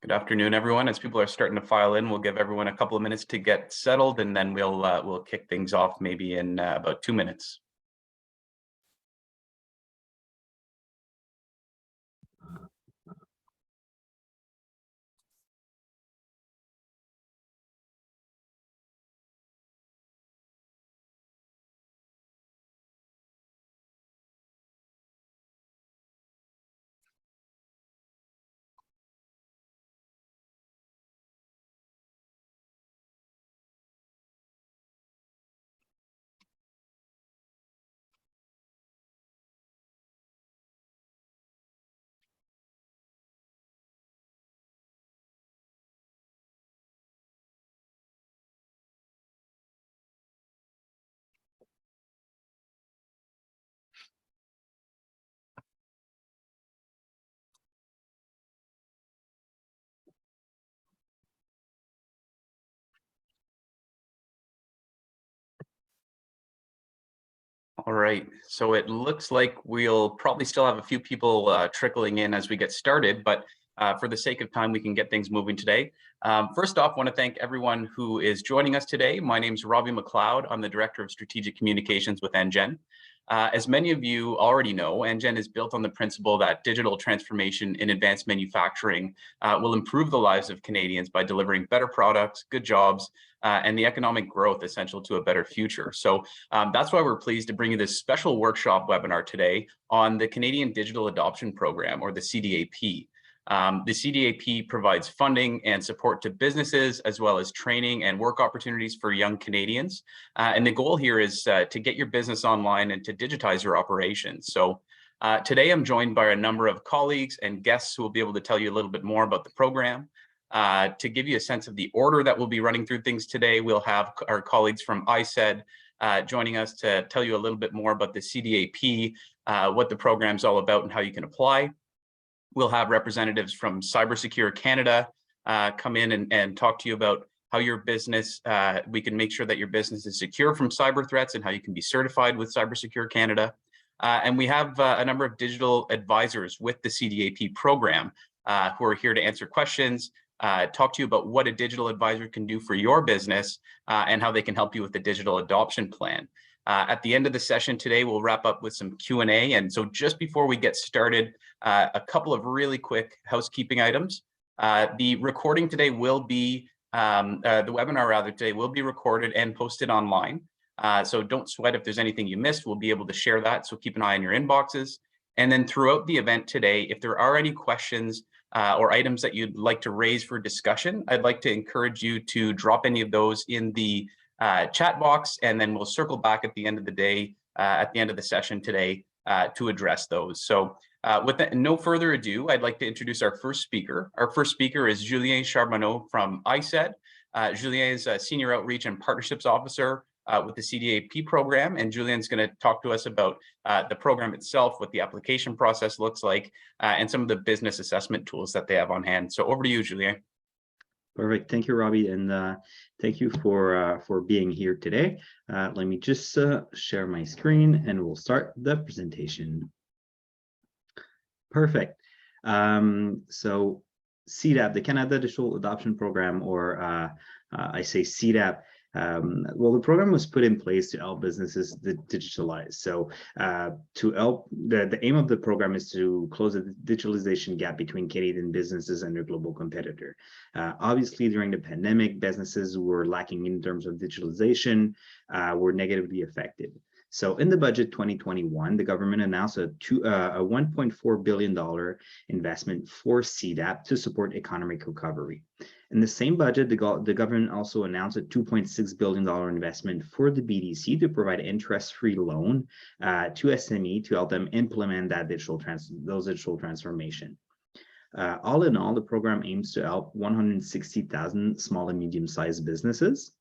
Good afternoon, everyone. As people are starting to file in, we'll give everyone a couple of minutes to get settled, and then we'll kick things off maybe in about 2 minutes. All right, so it looks like we'll probably still have a few people trickling in as we get started, but for the sake of time, we can get things moving today. First off, I want to thank everyone who is joining us today. My name is Robbie McLeod. I'm the Director of Strategic Communications with NGen. As many of you already know, NGen is built on the principle that digital transformation in advanced manufacturing will improve the lives of Canadians by delivering better products, good jobs, and the economic growth essential to a better future. So that's why we're pleased to bring you this special workshop webinar today on the Canadian Digital Adoption Program, or the CDAP. The CDAP provides funding and support to businesses, as well as training and work opportunities for young Canadians. And the goal here is to get your business online and to digitize your operations. So today I'm joined by a number of colleagues and guests who will be able to tell you a little bit more about the program. To give you a sense of the order that we'll be running through things today, we'll have our colleagues from ICED joining us to tell you a little bit more about the CDAP, what the program's all about and how you can apply. We'll have representatives from Cybersecure Canada come in and talk to you about how your business, we can make sure that your business is secure from cyber threats and how you can be certified with Cybersecure Canada. And we have a number of digital advisors with the CDAP program who are here to answer questions, talk to you about what a digital advisor can do for your business and how they can help you with the digital adoption plan. At the end of the session today, we'll wrap up with some Q&A. And so just before we get started, a couple of really quick housekeeping items. The recording today will be, the webinar rather today will be recorded and posted online. So don't sweat if there's anything you missed, we'll be able to share that. So keep an eye on your inboxes. And then throughout the event today, if there are any questions or items that you'd like to raise for discussion, I'd like to encourage you to drop any of those in the chat box, and then we'll circle back at the end of the day, at the end of the session today to address those. So with no further ado, I'd like to introduce our first speaker. Our first speaker is Julien Charbonneau from ICED. Julien is a Senior Outreach and Partnerships Officer with the CDAP program, and Julien's going to talk to us about the program itself, what the application process looks like, and some of the business assessment tools that they have on hand. So over to you, Julien. Perfect. Thank you, Robbie, and thank you for being here today. Let me just share my screen, and we'll start the presentation. Perfect. So CDAP, the Canada Digital Adoption Program, or I say CDAP. Well, the program was put in place to help businesses digitalize. So to help, the aim of the program is to close the digitalization gap between Canadian businesses and their global competitor. Obviously, during the pandemic, businesses who were lacking in terms of digitalization were negatively affected. So in the budget 2021, the government announced a $1.4 billion investment for CDAP to support economic recovery. In the same budget, the government also announced a $2.6 billion investment for the BDC to provide interest-free loan to SME to help them implement that digital transformation. All in all, the program aims to help 160,000 small and medium-sized businesses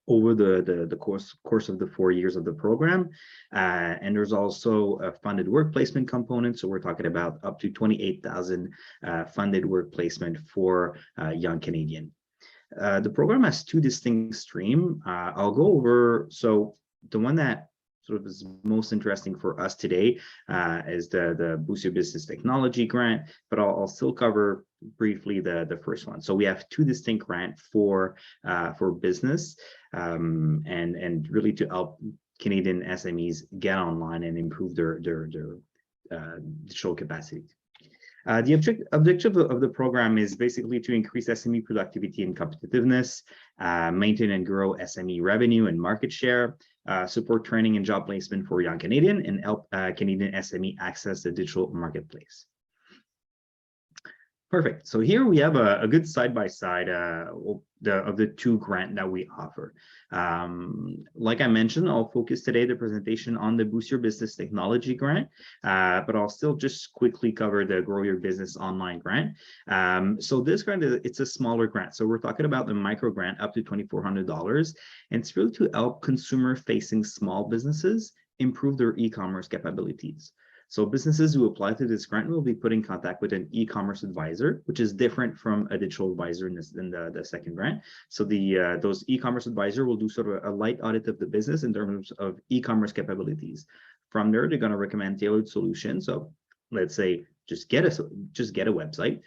over the course of the 4 years of the program. And there's also a funded work placement component. So we're talking about up to 28,000 funded work placement for young Canadian. The program has two distinct streams. I'll go over, so the one that sort of is most interesting for us today is the Boost Your Business Technology Grant, but I'll still cover briefly the first one. So we have two distinct grants for business and really to help Canadian SMEs get online and improve their digital capacity. The objective of the program is basically to increase SME productivity and competitiveness, maintain and grow SME revenue and market share, support training and job placement for young Canadian, and help Canadian SME access the digital marketplace. Perfect. So here we have a good side-by-side of the two grants that we offer. Like I mentioned, I'll focus today the presentation on the Boost Your Business Technology Grant, but I'll still just quickly cover the Grow Your Business Online Grant. So this grant, it's a smaller grant. So we're talking about the micro grant up to $2,400, and it's really to help consumer-facing small businesses improve their e-commerce capabilities. So businesses who apply to this grant will be put in contact with an e-commerce advisor, which is different from a digital advisor in the second grant. So those e-commerce advisor will do sort of a light audit of the business in terms of e-commerce capabilities. From there, they're going to recommend tailored solutions. So let's say just get a website,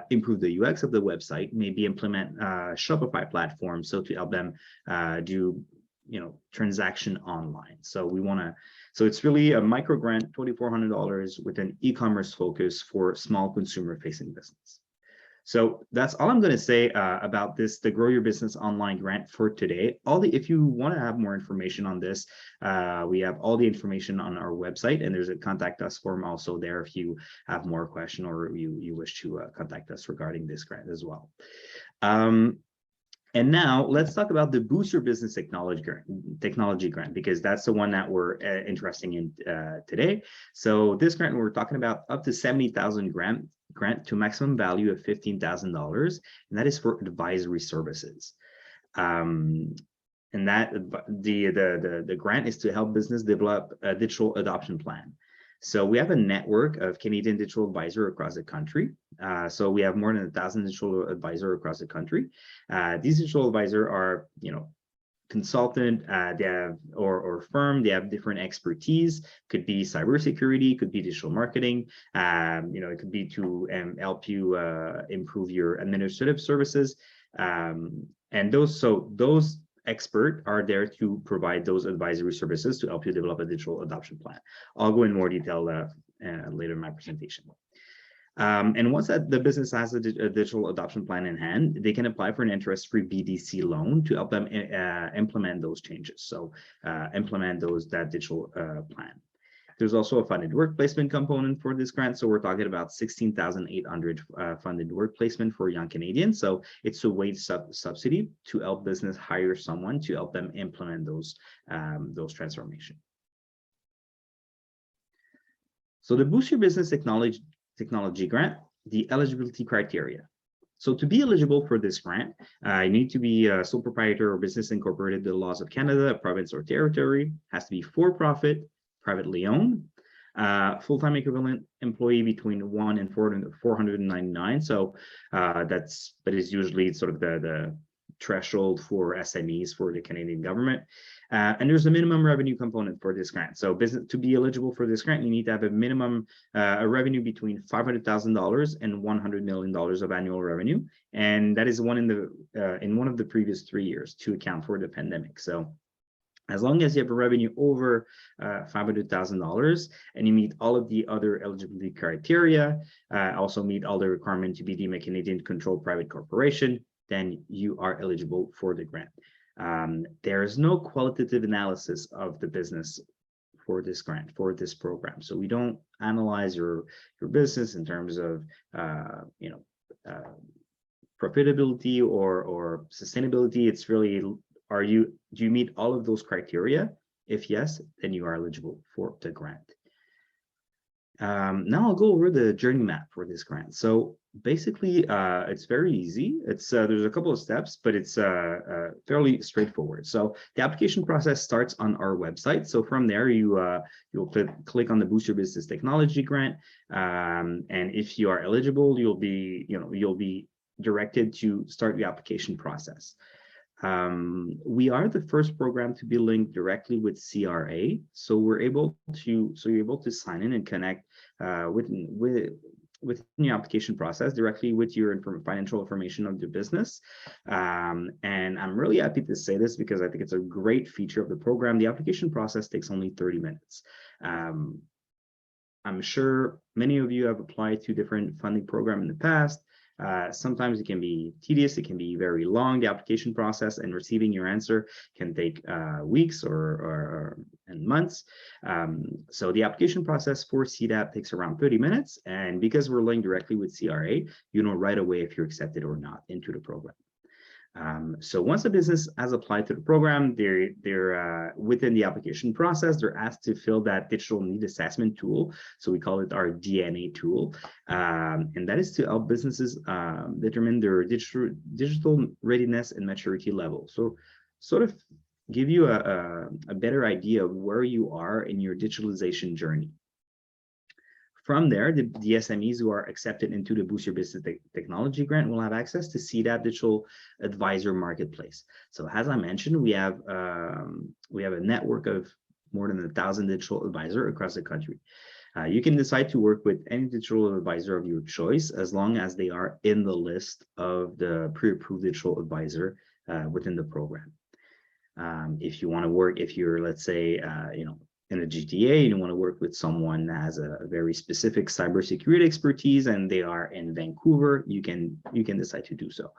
improve the UX of the website, maybe implement Shopify platform, so to help them do transaction online. So it's really a micro grant, $2,400 with an e-commerce focus for small consumer facing business. So that's all I'm going to say about the Grow Your Business Online Grant for today. If you want to have more information on this, we have all the information on our website, and there's a contact us form also there if you have more question or you wish to contact us regarding this grant as well. And now let's talk about the Boost Your Business Technology Grant, because that's the one that we're interested in today. So this grant, we're talking about up to $70,000 grant to maximum value of $15,000, and that is for advisory services. And that the grant is to help business develop a digital adoption plan. So we have a network of Canadian digital advisors across the country. So we have more than 1,000 digital advisors across the country. These digital advisors are, consultant, they have or firm. They have different expertise. Could be cybersecurity, could be digital marketing. It could be to help you improve your administrative services. And those experts are there to provide those advisory services to help you develop a digital adoption plan. I'll go in more detail later in my presentation. And once the business has a digital adoption plan in hand, they can apply for an interest-free BDC loan to help them implement those changes. So implement that digital plan. There's also a funded work placement component for this grant. So we're talking about $16,800 funded work placement for young Canadians. So it's a wage subsidy to help business hire someone to help them implement those transformations. So the Boost Your Business Technology Grant, the eligibility criteria. So to be eligible for this grant, you need to be a sole proprietor or business incorporated to the laws of Canada, a province or territory, has to be for-profit, privately owned, full-time equivalent employee between 1 and 499. So that is usually sort of the threshold for SMEs for the Canadian government. And there's a minimum revenue component for this grant. So to be eligible for this grant, you need to have a minimum a revenue between $500,000 and $100 million of annual revenue. And that is in one of the previous 3 years to account for the pandemic. So as long as you have a revenue over $500,000 and you meet all of the other eligibility criteria, also meet all the requirements to be deemed a Canadian controlled private corporation, then you are eligible for the grant. There is no qualitative analysis of the business for this grant, for this program. So we don't analyze your business in terms of profitability or sustainability. It's really, do you meet all of those criteria? If yes, then you are eligible for the grant. Now I'll go over the journey map for this grant. So basically, it's very easy. There's a couple of steps, but it's fairly straightforward. So the application process starts on our website. So from there, you'll click on the Boost Your Business Technology Grant, and if you are eligible, you'll be directed to start the application process. We are the first program to be linked directly with CRA, so you're able to sign in and connect within your application process directly with your financial information of the business. And I'm really happy to say this because I think it's a great feature of the program. The application process takes only 30 minutes. I'm sure many of you have applied to different funding programs in the past. Sometimes it can be tedious, it can be very long, the application process, and receiving your answer can take weeks and months. So the application process for CDAP takes around 30 minutes, and because we're linked directly with CRA, you know right away if you're accepted or not into the program. So once a business has applied to the program, they're within the application process, they're asked to fill that digital need assessment tool. So we call it our DNA tool. And that is to help businesses determine their digital readiness and maturity level. So sort of give you a better idea of where you are in your digitalization journey. From there, the SMEs who are accepted into the Boost Your Business Technology Grant will have access to CDAP Digital Advisor Marketplace. So as I mentioned, we have a network of more than 1,000 digital advisors across the country. You can decide to work with any digital advisor of your choice as long as they are in the list of the pre-approved digital advisor within the program. If you want to work, if you're, let's say, in a GTA, you want to work with someone that has a very specific cybersecurity expertise and they are in Vancouver, you can decide to do so.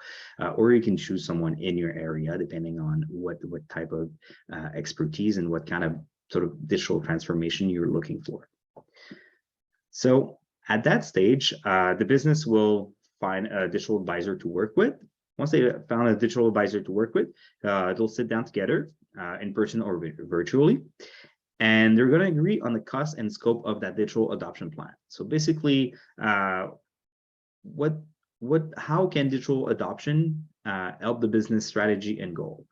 Or you can choose someone in your area, depending on what type of expertise and what kind of sort of digital transformation you're looking for. So at that stage, the business will find a digital advisor to work with. Once they found a digital advisor to work with, they'll sit down together in person or virtually. And they're going to agree on the cost and scope of that digital adoption plan. So basically, how can digital adoption help the business strategy and goal?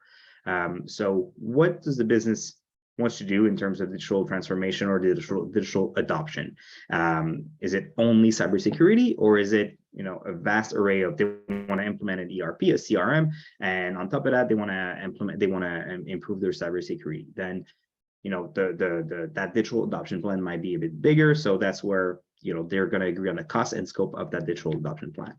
So what does the business wants to do in terms of digital transformation or digital adoption? Is it only cybersecurity, or is it a vast array of, they want to implement an ERP, a CRM, and on top of that, they want to improve their cybersecurity? Then that digital adoption plan might be a bit bigger. So that's where, they're going to agree on the cost and scope of that digital adoption plan.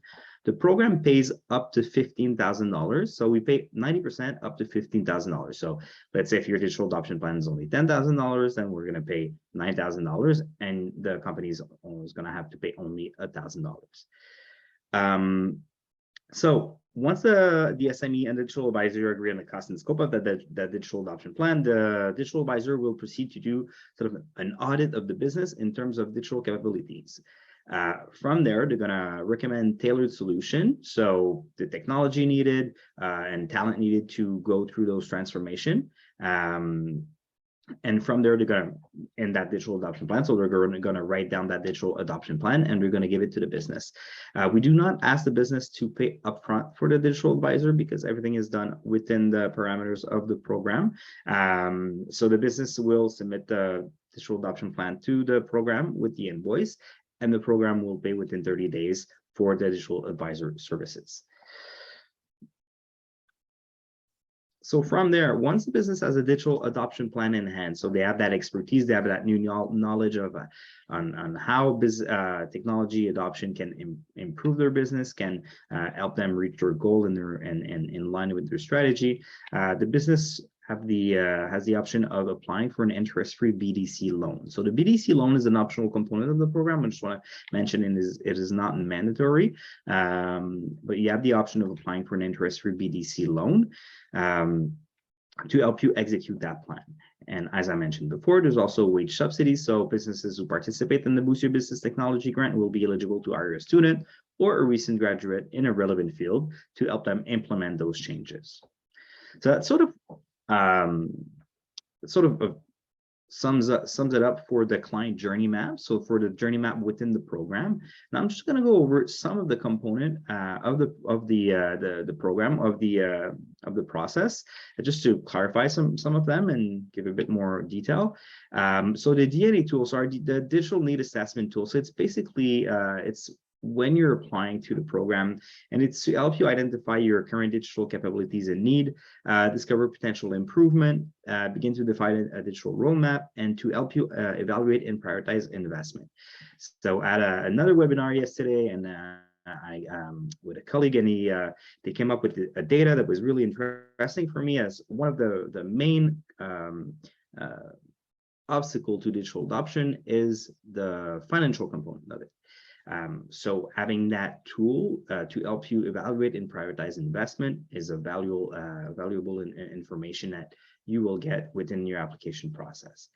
The program pays up to $15,000. So we pay 90% up to $15,000. So let's say if your digital adoption plan is only $10,000, then we're going to pay $9,000 and the company is going to have to pay only $1,000. So once the SME and the digital advisor agree on the cost and scope of that digital adoption plan, the digital advisor will proceed to do sort of an audit of the business in terms of digital capabilities. From there, they're going to recommend tailored solution. So the technology needed and talent needed to go through those transformation. And from there, they're going to, in that digital adoption plan, so they're going to write down that digital adoption plan and we're going to give it to the business. We do not ask the business to pay upfront for the digital advisor because everything is done within the parameters of the program. So the business will submit the digital adoption plan to the program with the invoice, and the program will pay within 30 days for the digital advisor services. So from there, once the business has a digital adoption plan in hand, so they have that expertise, they have that new knowledge of on how technology adoption can improve their business, can help them reach their goal and in line with their strategy. The business has the option of applying for an interest-free BDC loan. So the BDC loan is an optional component of the program. I just want to mention it is not mandatory, but you have the option of applying for an interest-free BDC loan to help you execute that plan. And as I mentioned before, there's also wage subsidies. So businesses who participate in the Boost Your Business Technology Grant will be eligible to hire a student or a recent graduate in a relevant field to help them implement those changes. So that sort of sums it up for the client journey map. So for the journey map within the program, now I'm just going to go over some of the component of the program of the process, just to clarify some of them and give a bit more detail. So the DNA tools are the digital need assessment tool. So it's basically when you're applying to the program, and it's to help you identify your current digital capabilities and need, discover potential improvement, begin to define a digital roadmap, and to help you evaluate and prioritize investment. So at another webinar yesterday, and I with a colleague, and they came up with a data that was really interesting for me as one of the main obstacle to digital adoption is the financial component of it. So having that tool to help you evaluate and prioritize investment is a valuable information that you will get within your application process.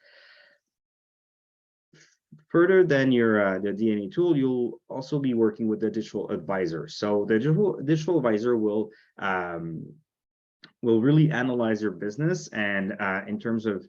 Further than your the DNA tool, you'll also be working with the digital advisor. So the digital advisor will really analyze your business, and in terms of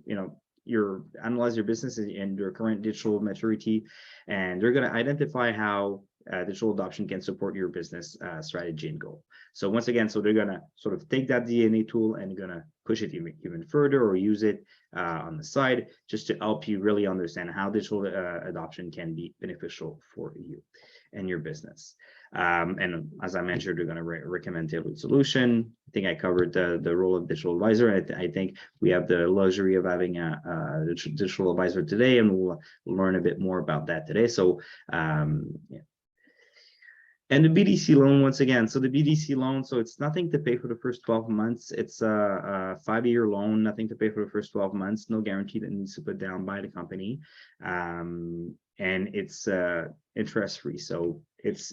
analyze your business and your current digital maturity, and they're going to identify how digital adoption can support your business strategy and goal. So once again, so they're going to sort of take that DNA tool and going to push it even further, or use it on the side, just to help you really understand how digital adoption can be beneficial for you and your business. And as I mentioned, we're going to recommend tailored solution. I think I covered the role of digital advisor. I think we have the luxury of having a digital advisor today, and we'll learn a bit more about that today. So yeah. And the BDC loan, once again, so the BDC loan, so it's nothing to pay for the first 12 months. It's a 5-year loan, nothing to pay for the first 12 months, no guarantee that needs to put down by the company. And it's interest-free, so it's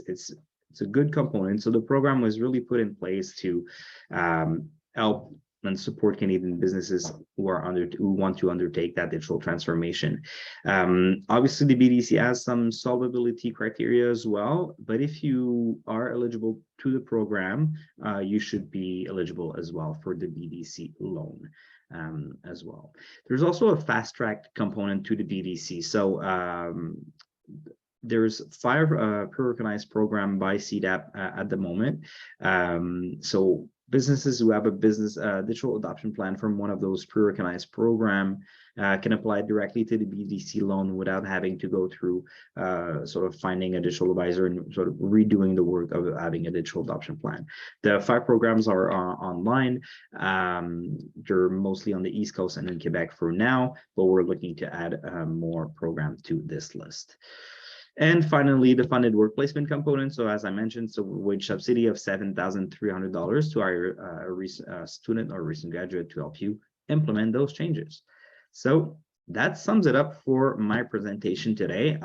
a good component. So the program was really put in place to help and support Canadian businesses who want to undertake that digital transformation. Obviously, the BDC has some solvability criteria as well, but if you are eligible to the program, you should be eligible as well for the BDC loan. As well. There's also a fast track component to the BDC. So there's 5 pre-recognized program by CDAP at the moment. So businesses who have a business digital adoption plan from one of those pre-recognized program can apply directly to the BDC loan without having to go through sort of finding a digital advisor and sort of redoing the work of having a digital adoption plan. The 5 programs are online. They're mostly on the East Coast and in Quebec for now, but we're looking to add more programs to this list. And finally, the funded work placement component. So as I mentioned, so wage subsidy of $7,300 to hire a student or recent graduate to help you implement those changes. So that sums it up for my presentation today.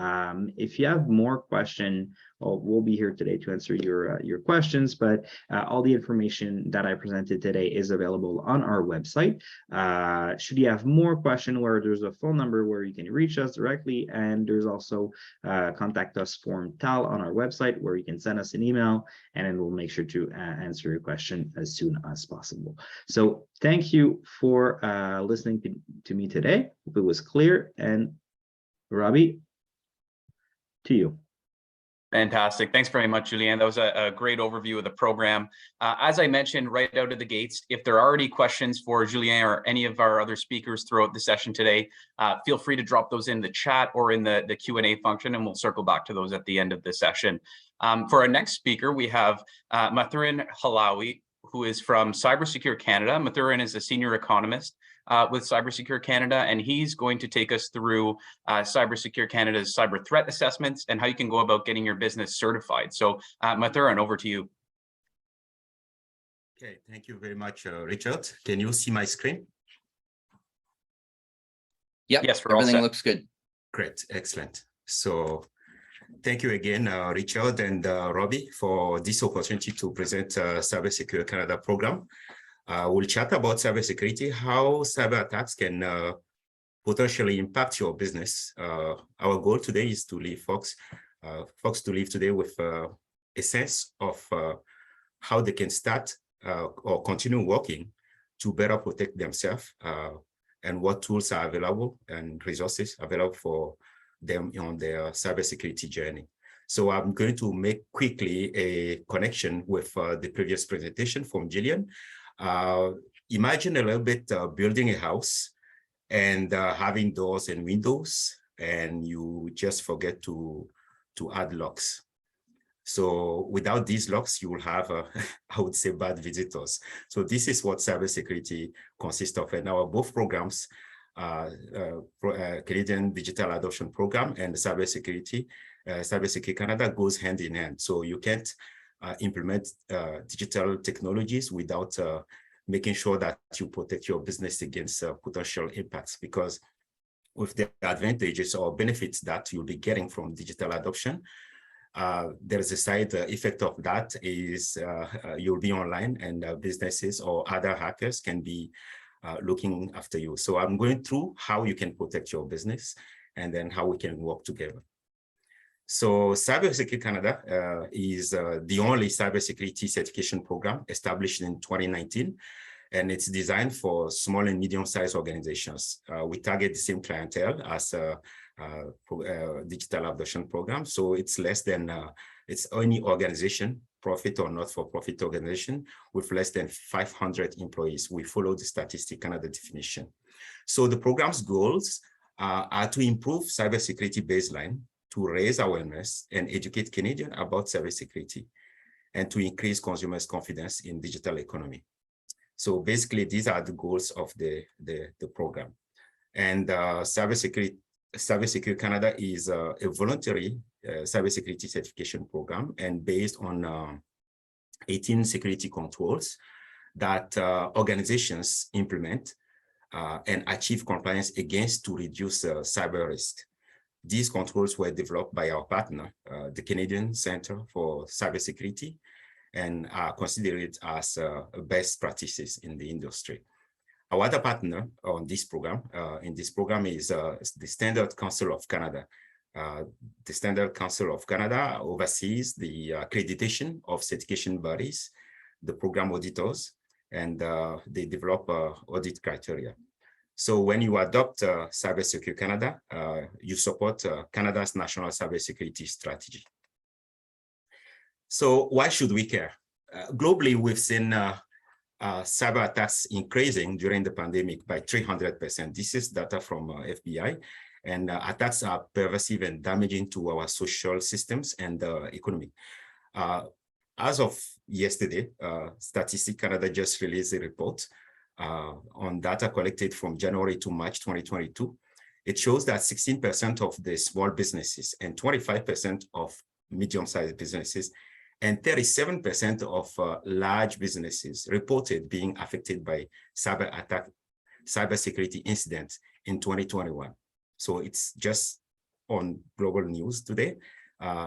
If you have more questions, we'll be here today to answer your questions, but all the information that I presented today is available on our website. Should you have more questions, where there's a phone number where you can reach us directly, and there's also contact us form TAL on our website where you can send us an email, and then we'll make sure to answer your question as soon as possible. So thank you for listening to me today. Hope it was clear. And Robbie, to you. Fantastic. Thanks very much, Julien. That was a great overview of the program. As I mentioned right out of the gates, if there are any questions for Julien or any of our other speakers throughout the session today, feel free to drop those in the chat or in the Q&A function, and we'll circle back to those at the end of the session. For our next speaker, we have Mathurin Halawi, who is from Cybersecure Canada. Mathurin is a senior economist with Cybersecure Canada, and he's going to take us through Cybersecure Canada's cyber threat assessments and how you can go about getting your business certified. So Mathurin, over to you. Okay, thank you very much, Richard. Can you see my screen? Yep, yes, everything looks good. Great, excellent. So thank you again, Richard and Robbie, for this opportunity to present Cybersecure Canada program. We'll chat about cybersecurity, how cyber attacks can potentially impact your business. Our goal today is to leave folks to live today with a sense of how they can start or continue working to better protect themselves, and what tools are available and resources available for them on their cybersecurity journey. So I'm going to make quickly a connection with the previous presentation from Julien. Imagine a little bit building a house and having doors and windows, and you just forget to add locks. So without these locks, you will have, I would say, bad visitors. So this is what cybersecurity consists of. And our both programs, Canadian Digital Adoption Program and Cybersecurity Canada goes hand in hand. So you can't implement digital technologies without making sure that you protect your business against potential impacts, because with the advantages or benefits that you'll be getting from digital adoption, there's a side effect of that is you'll be online and businesses or other hackers can be looking after you. So I'm going through how you can protect your business and then how we can work together. So Cybersecurity Canada is the only cybersecurity certification program established in 2019, and it's designed for small and medium-sized organizations. We target the same clientele as digital adoption program. So it's less than, it's any organization, profit or not-for-profit organization with less than 500 employees. We follow the Statistic Canada definition. So the program's goals are to improve cybersecurity baseline, to raise awareness and educate Canadians about cybersecurity, and to increase consumers' confidence in digital economy. So basically, these are the goals of the program. And Cybersecurity Canada is a voluntary cybersecurity certification program, and based on 18 security controls that organizations implement and achieve compliance against to reduce cyber risk. These controls were developed by our partner, the Canadian Center for Cybersecurity, and are considered as best practices in the industry. Our other partner on this program, is the Standard Council of Canada. The Standard Council of Canada oversees the accreditation of certification bodies, the program auditors, and they develop audit criteria. So when you adopt Cybersecurity Canada, you support Canada's national cybersecurity strategy. So why should we care? Globally, we've seen cyber attacks increasing during the pandemic by 300%. This is data from FBI, and attacks are pervasive and damaging to our social systems and economy. As of yesterday, Statistics Canada just released a report on data collected from January to March 2022. It shows that 16% of the small businesses and 25% of medium-sized businesses and 37% of large businesses reported being affected by cybersecurity incidents in 2021. So it's just on global news today.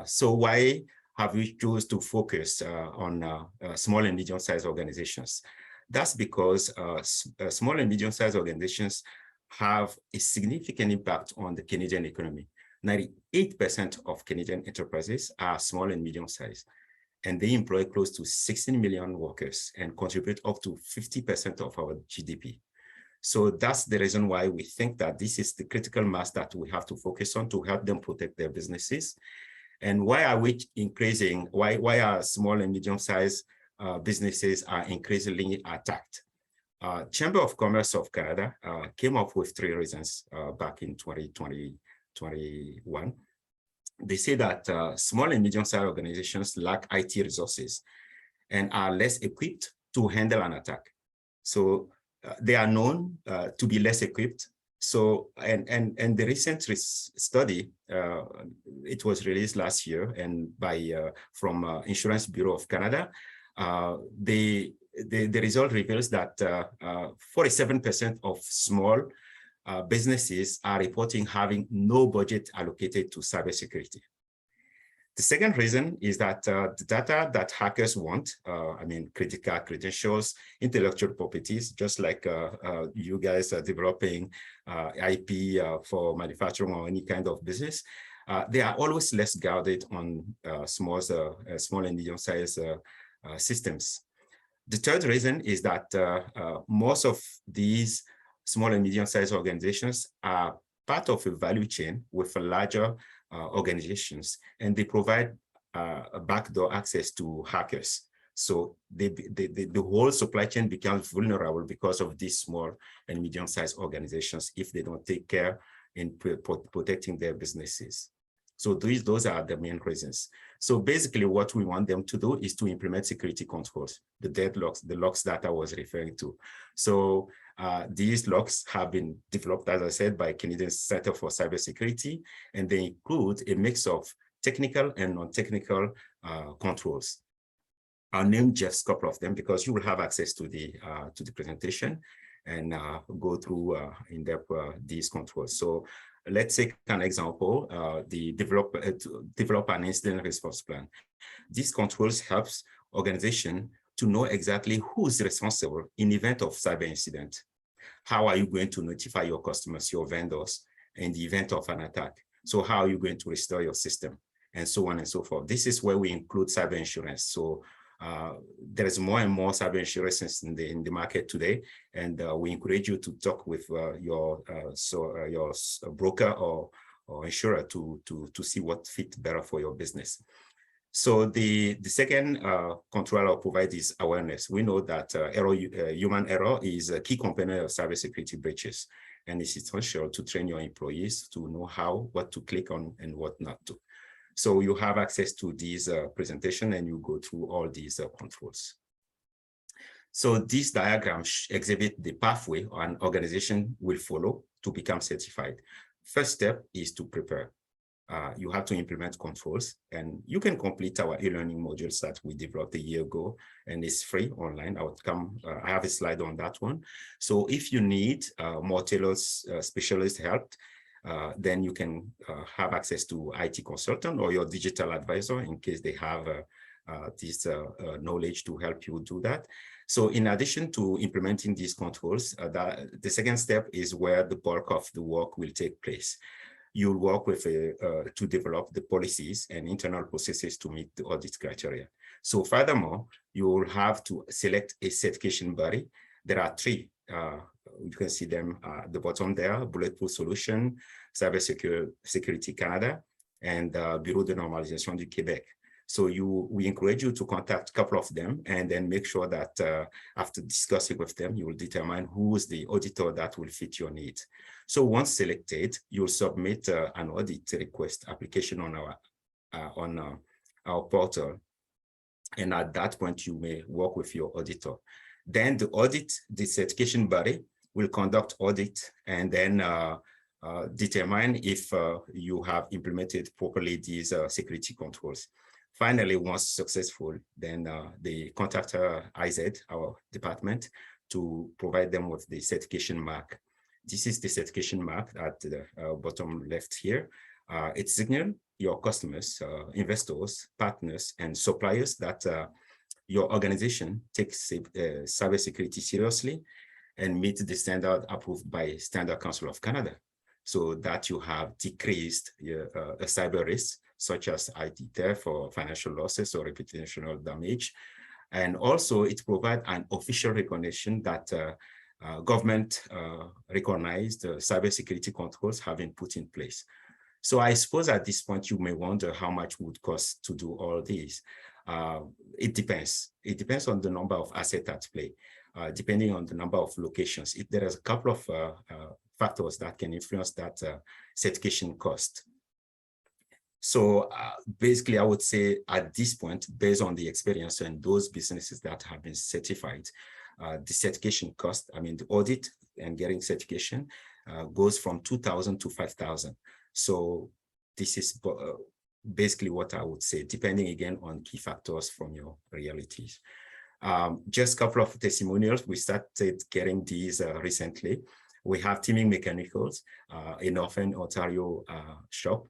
So why have we chosen to focus on small and medium-sized organizations? That's because small and medium-sized organizations have a significant impact on the Canadian economy. 98% of Canadian enterprises are small and medium-sized, and they employ close to 16 million workers and contribute up to 50% of our GDP. So that's the reason why we think that this is the critical mass that we have to focus on to help them protect their businesses. And why are we increasing? Why are small and medium-sized businesses are increasingly attacked? Chamber of Commerce of Canada came up with 3 reasons back in 2021. They say that small and medium-sized organizations lack IT resources and are less equipped to handle an attack. So they are known to be less equipped. So, and the recent study, it was released last year and from Insurance Bureau of Canada, the result reveals that 47% of small businesses are reporting having no budget allocated to cybersecurity. The second reason is that the data that hackers want, I mean, critical credentials, intellectual properties, just like you guys are developing IP for manufacturing or any kind of business, they are always less guarded on small and medium-sized systems. The third reason is that most of these small and medium-sized organizations are part of a value chain with larger organizations, and they provide backdoor access to hackers. So the whole supply chain becomes vulnerable because of these small and medium-sized organizations if they don't take care in protecting their businesses. So those are the main reasons. So basically what we want them to do is to implement security controls, the deadlocks, the locks that I was referring to. So these locks have been developed, as I said, by Canadian Center for Cybersecurity, and they include a mix of technical and non-technical controls. I'll name just a couple of them because you will have access to the presentation and go through in depth these controls. So let's take an example, develop an incident response plan. These controls helps organization to know exactly who's responsible in event of cyber incident. How are you going to notify your customers, your vendors, in the event of an attack? So how are you going to restore your system? And so on and so forth. This is where we include cyber insurance. So there is more and more cyber insurance in the market today, and we encourage you to talk with your broker or insurer to see what fits better for your business. So the second control I'll provide is awareness. We know that human error is a key component of cybersecurity breaches, and it's essential to train your employees to know what to click on and what not to. So you have access to these presentation and you go through all these controls. So this diagram exhibit the pathway an organization will follow to become certified. First step is to prepare. You have to implement controls, and you can complete our e-learning modules that we developed a year ago, and it's free online. I have a slide on that one. So if you need more tailored specialist help, then you can have access to IT consultant or your digital advisor in case they have this knowledge to help you do that. So in addition to implementing these controls, the second step is where the bulk of the work will take place. You'll work with to develop the policies and internal processes to meet the audit criteria. So furthermore, you will have to select a certification body. There are three. You can see them at the bottom there: Bulletproof Solution, Cybersecurity Canada, and Bureau de Normalisation du Québec. So we encourage you to contact a couple of them and then make sure that after discussing with them, you will determine who is the auditor that will fit your needs. So once selected, you'll submit an audit request application on our portal. And at that point, you may work with your auditor. Then the certification body will conduct audit and then determine if you have implemented properly these security controls. Finally, once successful, then they contact IZ, our department, to provide them with the certification mark. This is the certification mark at the bottom left here. It signals your customers, investors, partners, and suppliers that your organization takes cybersecurity seriously and meets the standard approved by Standard Council of Canada, so that you have decreased a cyber risk, such as IT theft or financial losses or reputational damage. And also it provides an official recognition that government recognized cybersecurity controls have been put in place. So I suppose at this point, you may wonder how much would cost to do all these. It depends. It depends on the number of assets at play, depending on the number of locations. There is a couple of factors that can influence that certification cost. So basically, I would say at this point, based on the experience and those businesses that have been certified, the certification cost, I mean, the audit and getting certification goes from $2,000 to $5,000. So this is basically what I would say, depending again on key factors from your realities. Just a couple of testimonials. We started getting these recently. We have Teaming Mechanicals in Northern Ontario shop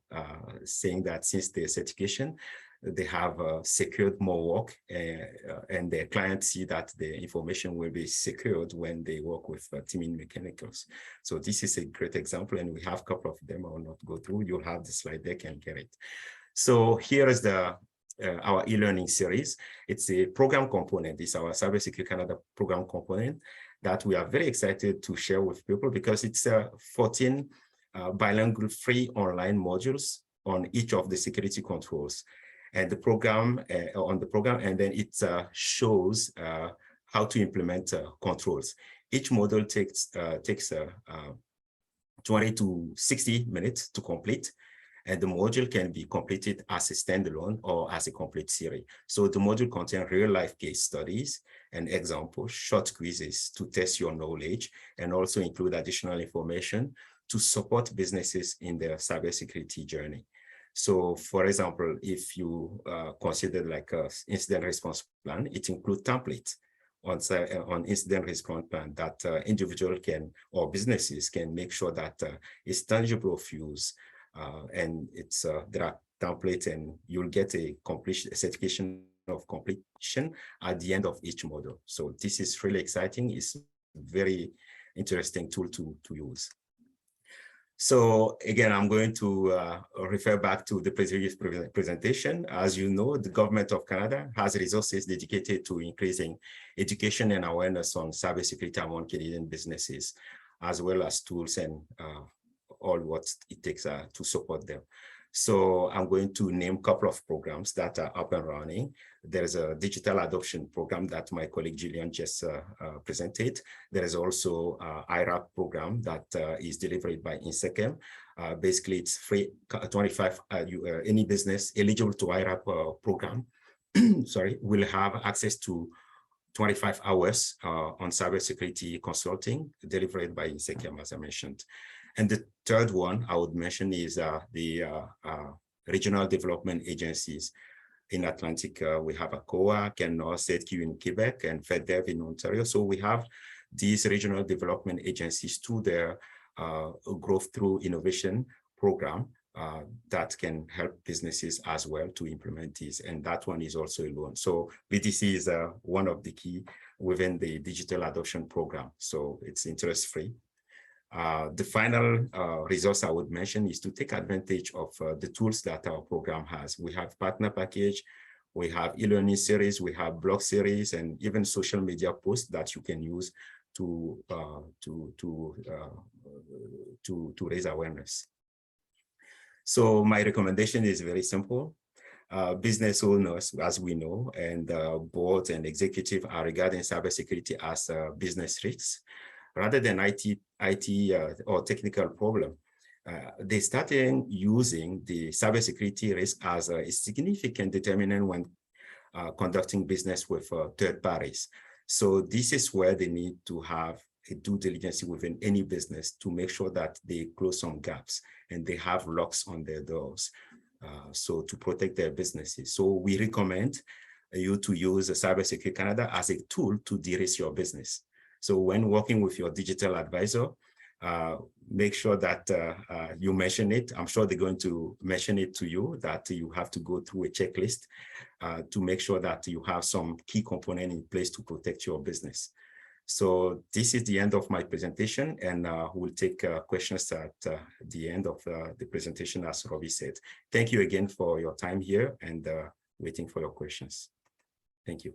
saying that since their certification, they have secured more work and their clients see that the information will be secured when they work with Teaming Mechanicals. So this is a great example, and we have a couple of them. I will not go through. You'll have the slide deck and get it. So here is our e-learning series. It's a program component. It's our Cybersecurity Canada program component that we are very excited to share with people because it's 14 bilingual free online modules on each of the security controls and the program and then it shows how to implement controls. Each module takes 20 to 60 minutes to complete. and the module can be completed as a standalone or as a complete series. So the module contains real-life case studies and examples, short quizzes to test your knowledge, and also include additional information to support businesses in their cybersecurity journey. So, for example, if you consider like an incident response plan, it includes templates on incident response plan that individual can or businesses can make sure that it's tangible of use, and it's there are templates, and you'll get a complete certification of completion at the end of each module. So this is really exciting. It's a very interesting tool to use. So again, I'm going to refer back to the previous presentation. As you know, the government of Canada has resources dedicated to increasing education and awareness on cybersecurity among Canadian businesses, as well as tools and all what it takes to support them. So I'm going to name a couple of programs that are up and running. There's a digital adoption program that my colleague Julian just presented. There is also IRAP program that is delivered by INSECM. Basically, it's free, 25, any business eligible to IRAP program, sorry, will have access to 25 hours on cybersecurity consulting delivered by INSECM, as I mentioned. And the third one I would mention is the regional development agencies. In Atlantic, we have ACOA, CEDQ in Quebec, and FedDev in Ontario. So we have these regional development agencies to their growth through innovation program that can help businesses as well to implement this. And that one is also a loan. So BDC is one of the key within the digital adoption program. So it's interest-free. The final resource I would mention is to take advantage of the tools that our program has. We have partner package, we have e-learning series, we have blog series, and even social media posts that you can use to raise awareness. So my recommendation is very simple. Business owners, as we know, and boards and executive are regarding cybersecurity as business risks. Rather than IT or technical problem, they started using the cybersecurity risk as a significant determinant when conducting business with third parties. So this is where they need to have a due diligence within any business to make sure that they close some gaps and they have locks on their doors, so to protect their businesses. So we recommend you to use Cybersecurity Canada as a tool to de-risk your business. So when working with your digital advisor, make sure that you mention it. I'm sure they're going to mention it to you, that you have to go through a checklist to make sure that you have some key component in place to protect your business. So this is the end of my presentation, and we'll take questions at the end of the presentation, as Robbie said. Thank you again for your time here, and waiting for your questions. Thank you.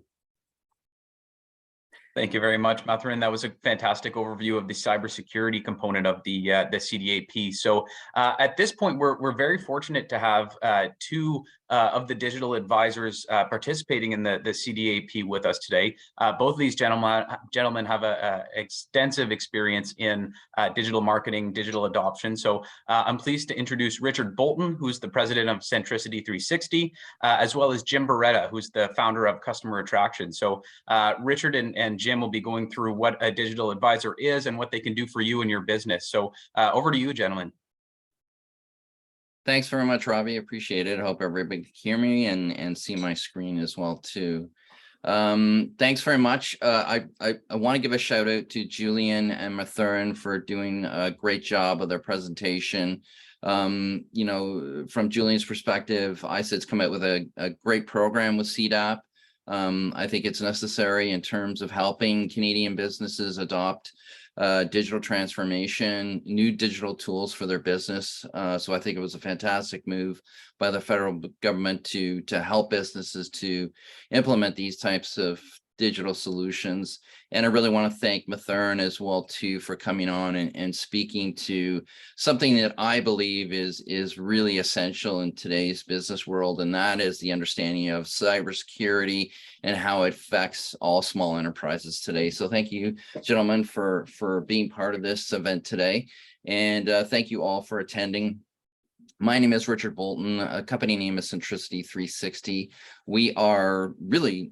Thank you very much, Mathurin. That was a fantastic overview of the cybersecurity component of the CDAP. So at this point, we're very fortunate to have two of the digital advisors participating in the CDAP with us today. Both of these gentlemen have extensive experience in digital marketing, digital adoption. So I'm pleased to introduce Richard Bolton, who's the president of Centricity 360, as well as Jim Beretta, who's the founder of Customer Attraction. So Richard and Jim will be going through what a digital advisor is and what they can do for you and your business. So over to you, gentlemen. Thanks very much, Robbie. Appreciate it. I hope everybody can hear me and see my screen as well too. Thanks very much. I want to give a shout out to Julian and Mathurin for doing a great job of their presentation. You know, from Julian's perspective, ISID's come out with a great program with CDAP. I think it's necessary in terms of helping Canadian businesses adopt digital transformation, new digital tools for their business. So I think it was a fantastic move by the federal government to help businesses to implement these types of digital solutions. And I really want to thank Mathurin as well too for coming on and speaking to something that I believe is really essential in today's business world, and that is the understanding of cybersecurity and how it affects all small enterprises today. So thank you, gentlemen, for being part of this event today, and thank you all for attending. My name is Richard Bolton. A company name is Centricity 360. We are really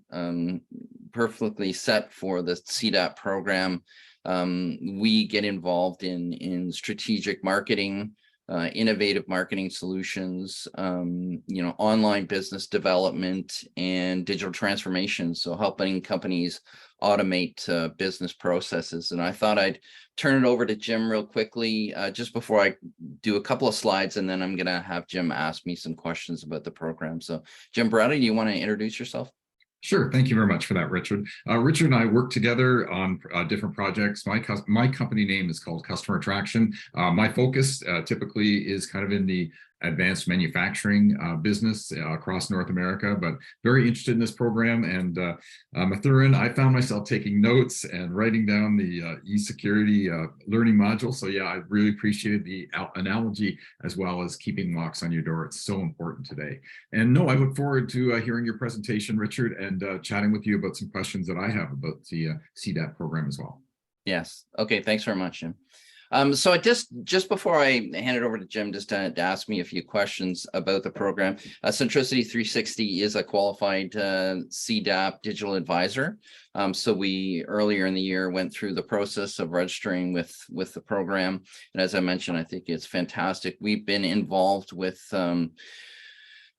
perfectly set for the CDAP program. We get involved in strategic marketing, innovative marketing solutions, online business development and digital transformation. So helping companies automate business processes. And I thought I'd turn it over to Jim real quickly, just before I do a couple of slides, and then I'm going to have Jim ask me some questions about the program. So Jim Barata, do you want to introduce yourself? Sure. Thank you very much for that, Richard. Richard and I work together on different projects. My company name is called Customer Attraction. My focus typically is kind of in the advanced manufacturing business across North America, but very interested in this program. And Mathurin, I found myself taking notes and writing down the e-security learning module. So yeah, I really appreciated the analogy as well as keeping locks on your door. It's so important today. And no, I look forward to hearing your presentation, Richard, and chatting with you about some questions that I have about the CDAP program as well. Yes. Okay. Thanks very much, Jim. So I just before I hand it over to Jim, just to ask me a few questions about the program, Centricity 360 is a qualified CDAP digital advisor. So we earlier in the year went through the process of registering with the program. And as I mentioned, I think it's fantastic. We've been involved with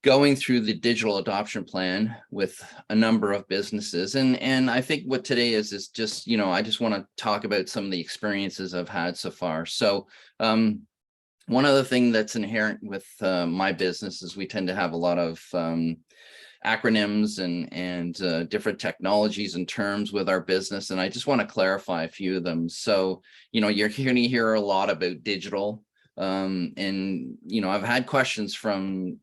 going through the digital adoption plan with a number of businesses. And I think what today is just, I just want to talk about some of the experiences I've had so far. So one other thing that's inherent with my business is we tend to have a lot of acronyms and different technologies and terms with our business. And I just want to clarify a few of them. So, you're going to hear a lot about digital. And, I've had questions from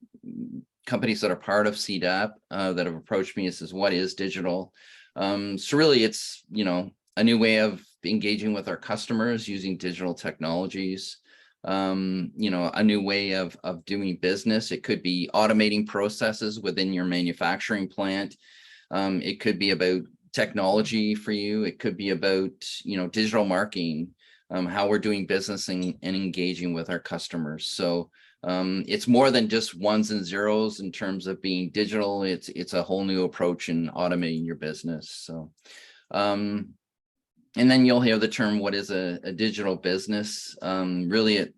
companies that are part of CDAP that have approached me and says, what is digital? So really it's, a new way of engaging with our customers using digital technologies, a new way of doing business. It could be automating processes within your manufacturing plant. It could be about technology for you. It could be about, digital marketing, how we're doing business and engaging with our customers. So it's more than just ones and zeros in terms of being digital. It's a whole new approach in automating your business. So, and then you'll hear the term, what is a digital business? Really,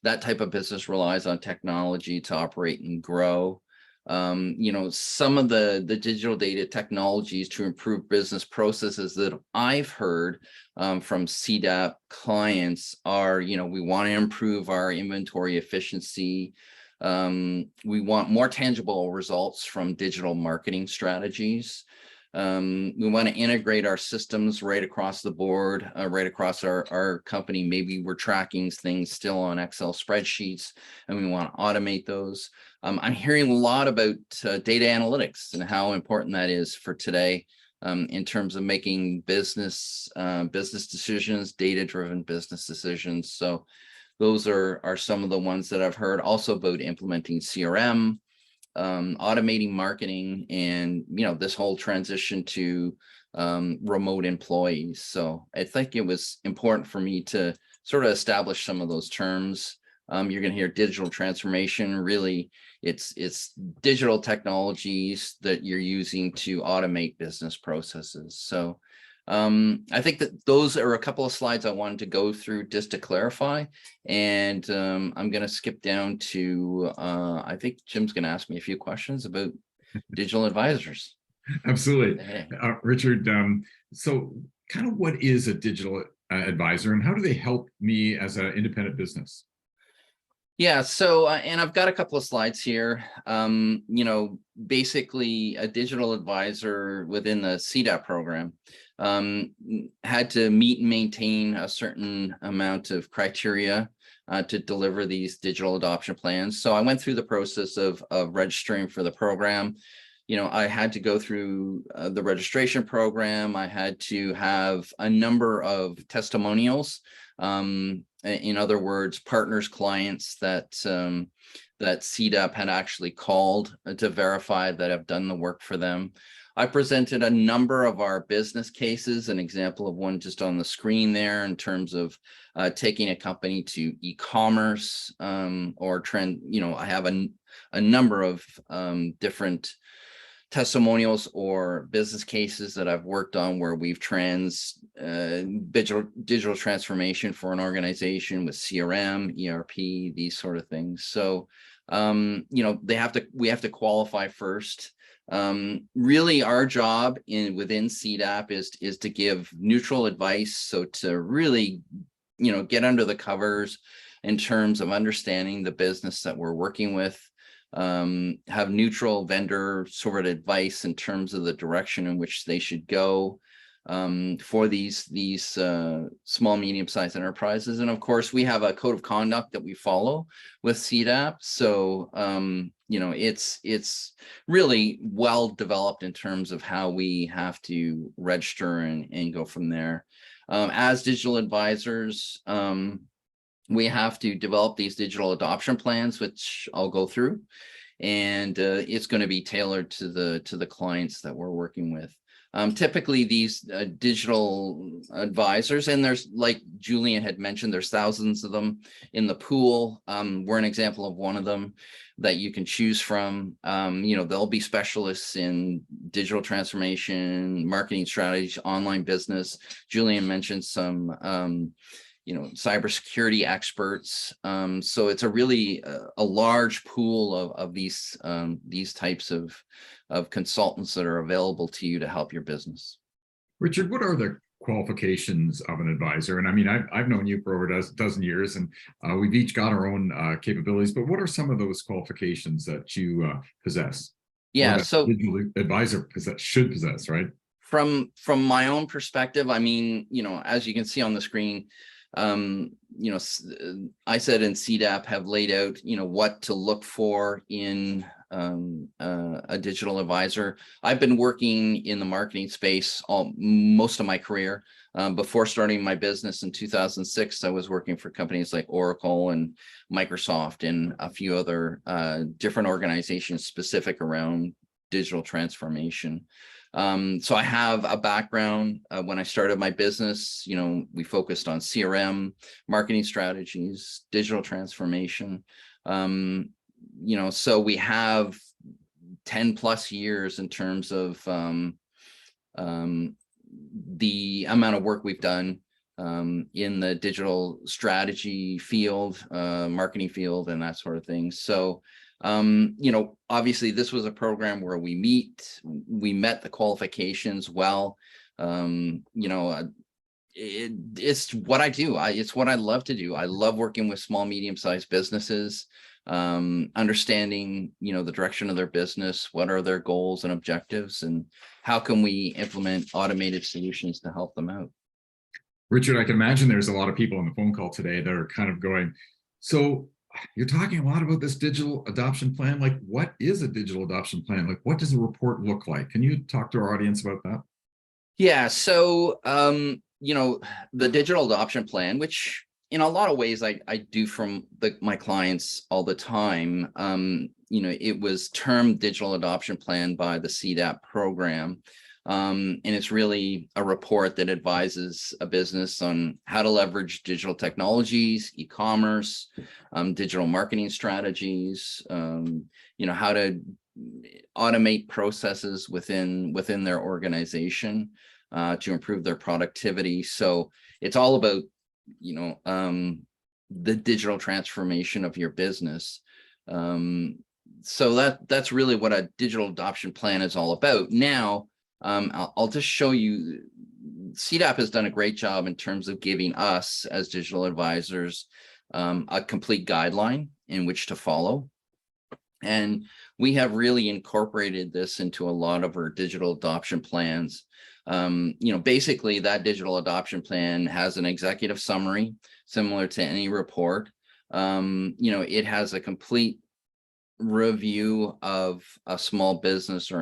that type of business relies on technology to operate and grow. Some of the digital data technologies to improve business processes that I've heard from CDAP clients are, we want to improve our inventory efficiency. We want more tangible results from digital marketing strategies. We want to integrate our systems right across the board, right across our company. Maybe we're tracking things still on Excel spreadsheets and we want to automate those. I'm hearing a lot about data analytics and how important that is for today in terms of making business decisions, data-driven business decisions. So those are some of the ones that I've heard. Also about implementing CRM, automating marketing, and this whole transition to remote employees. So I think it was important for me to sort of establish some of those terms. You're going to hear digital transformation. Really, it's digital technologies that you're using to automate business processes. So I think that those are a couple of slides I wanted to go through just to clarify. And I'm going to skip down to, I think Jim's going to ask me a few questions about digital advisors. Absolutely. Hey. Richard, so kind of what is a digital advisor and how do they help me as an independent business? Yeah, so, and I've got a couple of slides here. Basically a digital advisor within the CDAP program had to meet and maintain a certain amount of criteria to deliver these digital adoption plans. So I went through the process of registering for the program. I had to go through the registration program. I had to have a number of testimonials. In other words, partners, clients that CDAP had actually called to verify that I've done the work for them. I presented a number of our business cases, an example of one just on the screen there in terms of taking a company to e-commerce or trend. I have a number of different testimonials or business cases that I've worked on where we've digital transformation for an organization with CRM, ERP, these sort of things. So, we have to qualify first. Really our job within CDAP is to give neutral advice. So to really, get under the covers in terms of understanding the business that we're working with, have neutral vendor sort of advice in terms of the direction in which they should go for these small, medium-sized enterprises. And of course, we have a code of conduct that we follow with CDAP. So, it's really well developed in terms of how we have to register and go from there. As digital advisors, we have to develop these digital adoption plans, which I'll go through, and it's going to be tailored to the clients that we're working with. Typically, these digital advisors, and there's, like Julian had mentioned, there's thousands of them in the pool. We're an example of one of them that you can choose from. They'll be specialists in digital transformation, marketing strategies, online business. Julian mentioned some cybersecurity experts. So it's a really a large pool of these types of consultants that are available to you to help your business. Richard, what are the qualifications of an advisor? And I mean, I've known you for over a dozen years, and we've each got our own capabilities, but what are some of those qualifications that you possess? Yeah, so digital advisor should possess, right? From my own perspective, I mean, as you can see on the screen, I said and CDAP have laid out, what to look for in a digital advisor. I've been working in the marketing space most of my career. Before starting my business in 2006, I was working for companies like Oracle and Microsoft and a few other different organizations specific around digital transformation. So I have a background. When I started my business, we focused on CRM, marketing strategies, digital transformation. So we have 10 plus years in terms of the amount of work we've done in the digital strategy field, marketing field, and that sort of thing. So obviously this was a program where we met the qualifications well. It's what I do. It's what I love to do. I love working with small, medium-sized businesses, understanding, the direction of their business, what are their goals and objectives, and how can we implement automated solutions to help them out. Richard, I can imagine there's a lot of people on the phone call today that are kind of going, so you're talking a lot about this digital adoption plan. Like, what is a digital adoption plan? Like, what does a report look like? Can you talk to our audience about that? Yeah, so, the digital adoption plan, which in a lot of ways I do from my clients all the time, it was termed digital adoption plan by the CDAP program. And it's really a report that advises a business on how to leverage digital technologies, e-commerce, digital marketing strategies, how to automate processes within their organization to improve their productivity. So it's all about, the digital transformation of your business. So that's really what a digital adoption plan is all about. Now, I'll just show you, CDAP has done a great job in terms of giving us as digital advisors a complete guideline in which to follow. And we have really incorporated this into a lot of our digital adoption plans. Basically that digital adoption plan has an executive summary similar to any report. It has a complete review of a small business or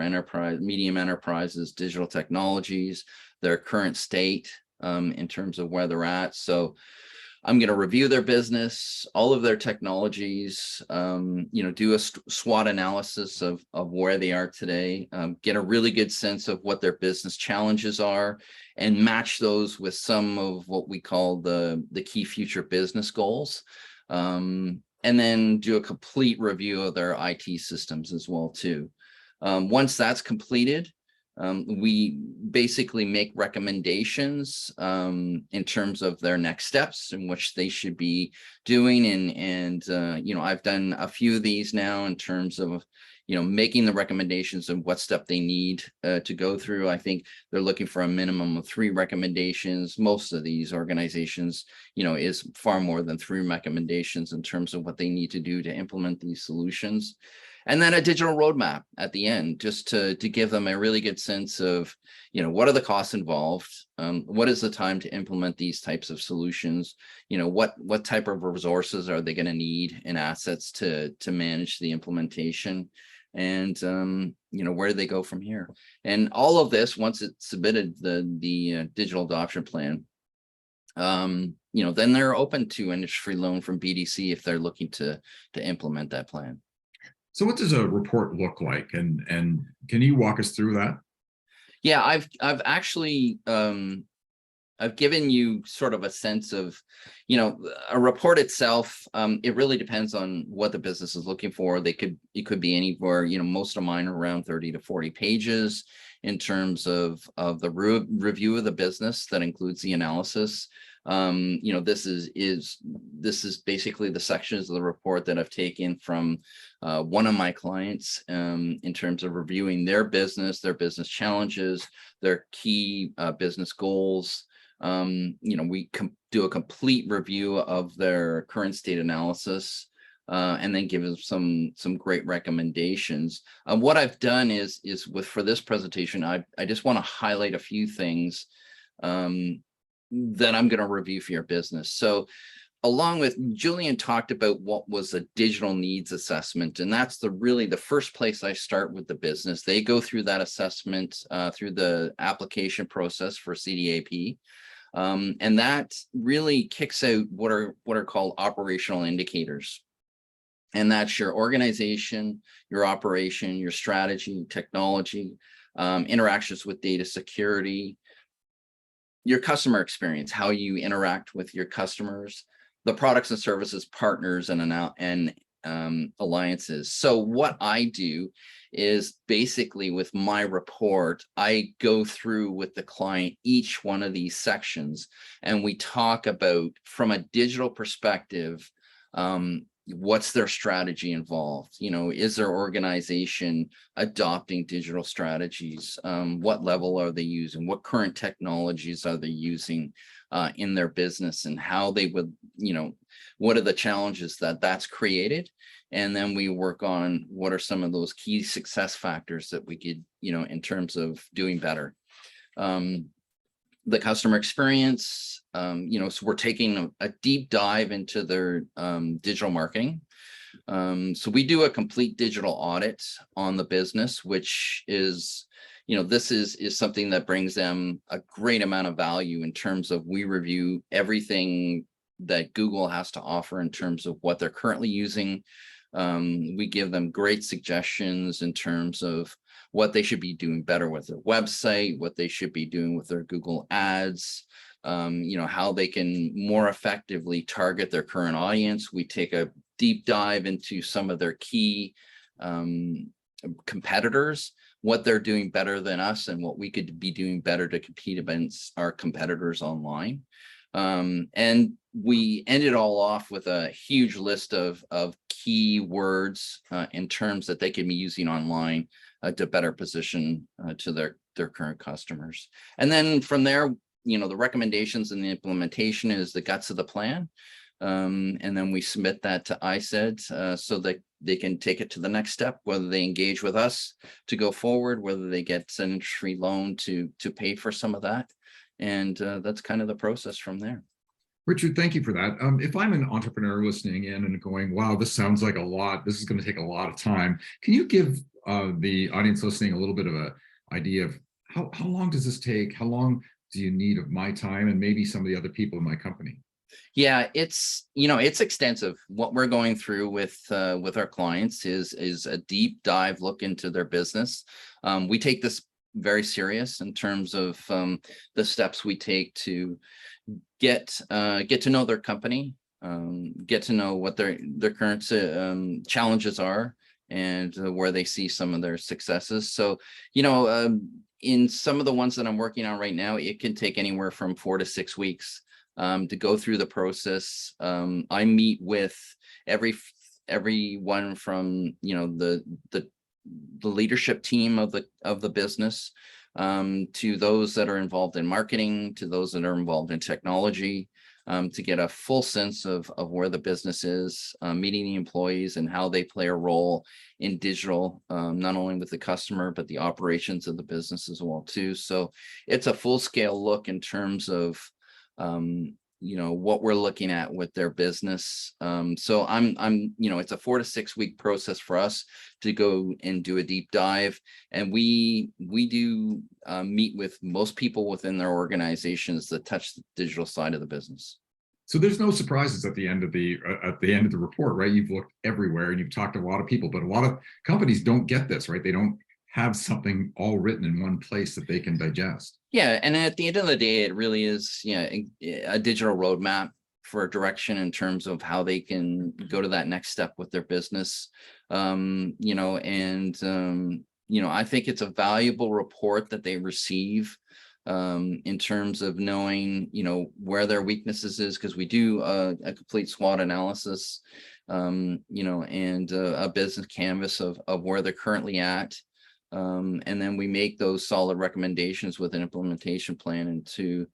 medium enterprises, digital technologies, their current state in terms of where they're at. So I'm going to review their business, all of their technologies, do a SWOT analysis of where they are today, get a really good sense of what their business challenges are, and match those with some of what we call the key future business goals. And then do a complete review of their IT systems as well, too. Once that's completed, we basically make recommendations in terms of their next steps in which they should be doing. And I've done a few of these now in terms of, making the recommendations of what step they need to go through. I think they're looking for a minimum of 3 recommendations. Most of these organizations, is far more than 3 recommendations in terms of what they need to do to implement these solutions. And then a digital roadmap at the end, just to give them a really good sense of, what are the costs involved? What is the time to implement these types of solutions? What type of resources are they going to need and assets to manage the implementation? And, where do they go from here? And all of this, once it's submitted the digital adoption plan, then they're open to an interest-free loan from BDC if they're looking to implement that plan. So what does a report look like? And can you walk us through that? Yeah, I've actually I've given you sort of a sense of, a report itself. It really depends on what the business is looking for. It could be anywhere, most of mine are around 30 to 40 pages in terms of the review of the business that includes the analysis. This is basically the sections of the report that I've taken from one of my clients in terms of reviewing their business challenges, their key business goals. We do a complete review of their current state analysis, and then give them some great recommendations. What I've done is for this presentation, I just want to highlight a few things that I'm going to review for your business. So along with Julian talked about what was a digital needs assessment, and that's really the first place I start with the business. They go through that assessment through the application process for CDAP. And that really kicks out what are called operational indicators. And that's your organization, your operation, your strategy, technology, interactions with data security, your customer experience, how you interact with your customers, the products and services partners and alliances. So what I do is basically with my report, I go through with the client each one of these sections, and we talk about, from a digital perspective, what's their strategy involved? Is their organization adopting digital strategies? What level are they using? What current technologies are they using in their business, and how they would, what are the challenges that's created? And then we work on what are some of those key success factors that we could, in terms of doing better. The customer experience, so we're taking a deep dive into their digital marketing. So we do a complete digital audit on the business, which is, this is something that brings them a great amount of value in terms of, we review everything that Google has to offer in terms of what they're currently using. We give them great suggestions in terms of what they should be doing better with their website, what they should be doing with their Google ads, how they can more effectively target their current audience. We take a deep dive into some of their key competitors, what they're doing better than us, and what we could be doing better to compete against our competitors online. And we end it all off with a huge list of key words in terms that they can be using online to better position to their current customers. And then from there, the recommendations and the implementation is the guts of the plan. And then we submit that to ISED so that they can take it to the next step, whether they engage with us to go forward, whether they get an interest-free loan to pay for some of that. And that's kind of the process from there. Richard, thank you for that. If I'm an entrepreneur listening in and going, wow, this sounds like a lot, this is going to take a lot of time, can you give the audience listening a little bit of an idea of how long does this take? How long do you need of my time and maybe some of the other people in my company? Yeah, it's extensive. What we're going through with our clients is a deep dive look into their business. We take this very serious in terms of the steps we take to get to know their company, get to know what their current challenges are, and where they see some of their successes. So, in some of the ones that I'm working on right now, it can take anywhere from 4 to 6 weeks to go through the process. I meet with everyone from the leadership team of the business, to those that are involved in marketing, to those that are involved in technology, to get a full sense of where the business is, meeting the employees and how they play a role in digital, not only with the customer, but the operations of the business as well too. So it's a full scale look in terms of what we're looking at with their business. So it's a 4 to 6 week process for us to go and do a deep dive. And we do meet with most people within their organizations that touch the digital side of the business. So there's no surprises at the end of the report, right? You've looked everywhere and you've talked to a lot of people, but a lot of companies don't get this, right? They don't have something all written in one place that they can digest. Yeah, and at the end of the day, it really is a digital roadmap for a direction in terms of how they can go to that next step with their business. I think it's a valuable report that they receive in terms of knowing where their weaknesses is, because we do a complete SWOT analysis, and a business canvas of where they're currently at. And then we make those solid recommendations with an implementation plan into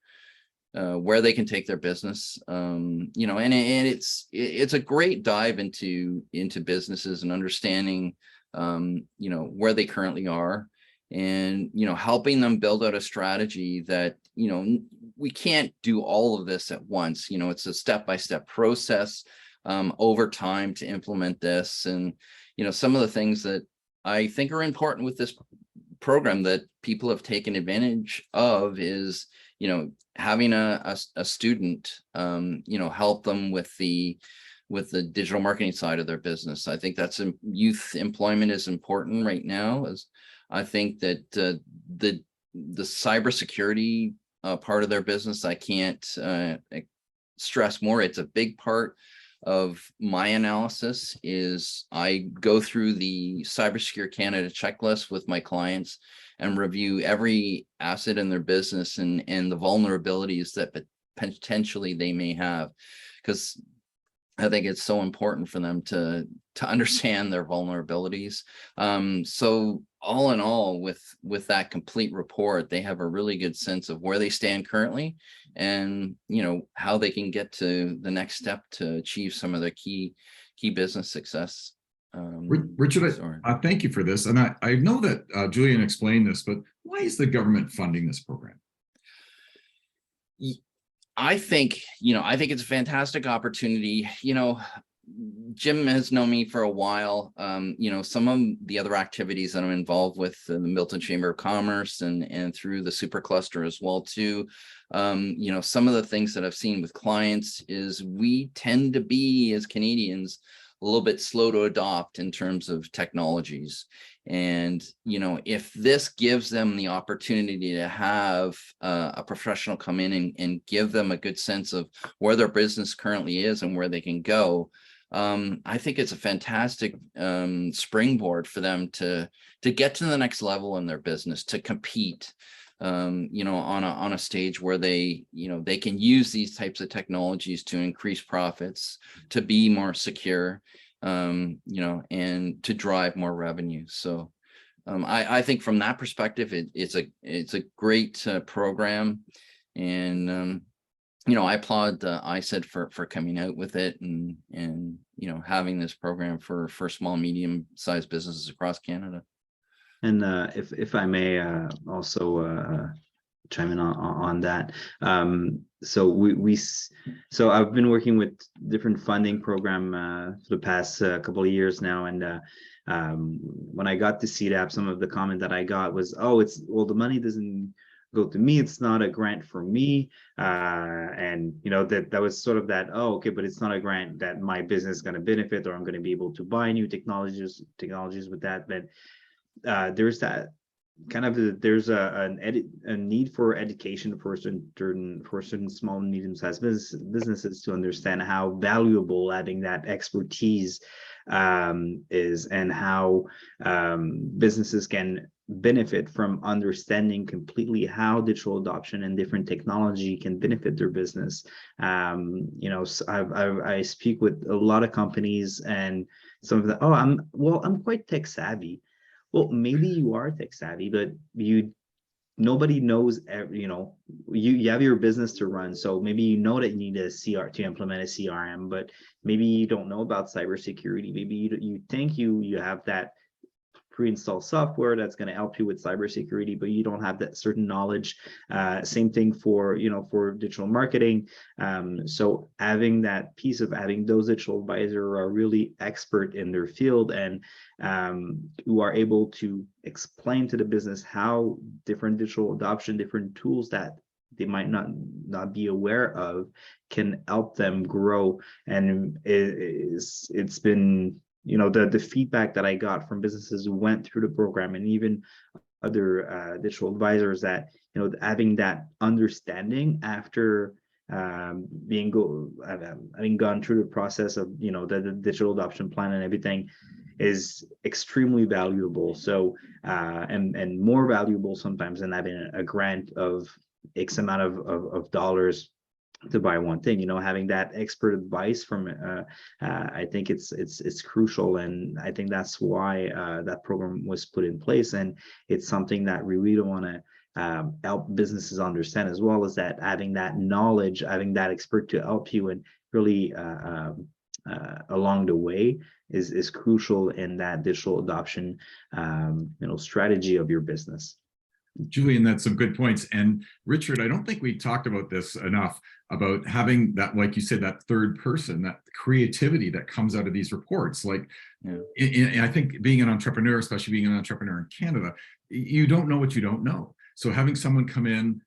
where they can take their business. And it's a great dive into businesses and understanding where they currently are, and helping them build out a strategy that we can't do all of this at once. It's a step-by-step process over time to implement this. And some of the things that I think are important with this program that people have taken advantage of is, having a student, help them with the digital marketing side of their business. I think that's youth employment is important right now. As I think that the cybersecurity part of their business, I can't stress more. It's a big part of my analysis. Is I go through the Cybersecure Canada checklist with my clients and review every asset in their business and the vulnerabilities that potentially they may have, because I think it's so important for them to understand their vulnerabilities. So all in all, with that complete report, they have a really good sense of where they stand currently, and how they can get to the next step to achieve some of their key business success. Richard, I thank you for this, and I know that Julian explained this, but why is the government funding this program? I think it's a fantastic opportunity. Jim has known me for a while. Some of the other activities that I'm involved with in the Milton Chamber of Commerce and through the supercluster as well too. Some of the things that I've seen with clients is we tend to be, as Canadians, a little bit slow to adopt in terms of technologies. And, if this gives them the opportunity to have a professional come in and give them a good sense of where their business currently is and where they can go, I think it's a fantastic springboard for them to get to the next level in their business, to compete, on a stage where they can use these types of technologies to increase profits, to be more secure, and to drive more revenue. So I think from that perspective, it's a great program, and I applaud ISED for coming out with it and having this program for small, medium-sized businesses across Canada. And if I may also chime in on that. So I've been working with different funding program for the past couple of years now, and when I got to CDAP, some of the comment that I got was, the money doesn't go to me. It's not a grant for me. And that was sort of that, oh, okay, but it's not a grant that my business is going to benefit, or I'm going to be able to buy new technologies with that. But there's that kind of, there's a need for education for certain small and medium-sized businesses to understand how valuable having that expertise is, and how businesses can benefit from understanding completely how digital adoption and different technology can benefit their business. I speak with a lot of companies, and some of the, oh, I'm quite tech savvy. Well, maybe you are tech savvy, but nobody knows, you have your business to run. So maybe you know that you need a CR to implement a CRM, but maybe you don't know about cybersecurity. Maybe you think you have that pre-installed software that's going to help you with cybersecurity, but you don't have that certain knowledge. Same thing for digital marketing. So having that piece of having those digital advisors who are really expert in their field, and who are able to explain to the business how different digital adoption, different tools that they might not be aware of, can help them grow. And it's been, the feedback that I got from businesses who went through the program, and even other digital advisors, that having that understanding after having gone through the process of the digital adoption plan and everything, is extremely valuable. So and more valuable sometimes than having a grant of X amount of dollars to buy one thing. Having that expert advice from I think it's crucial, and I think that's why that program was put in place. And it's something that we really want to help businesses understand, as well as that having that knowledge, having that expert to help you, and really along the way is crucial in that digital adoption strategy of your business. Julian, that's some good points. And Richard, I don't think we talked about this enough, about having that, like you said, that third person, that creativity that comes out of these reports. Like, I think being an entrepreneur, especially being an entrepreneur in Canada, you don't know what you don't know. So having someone come in,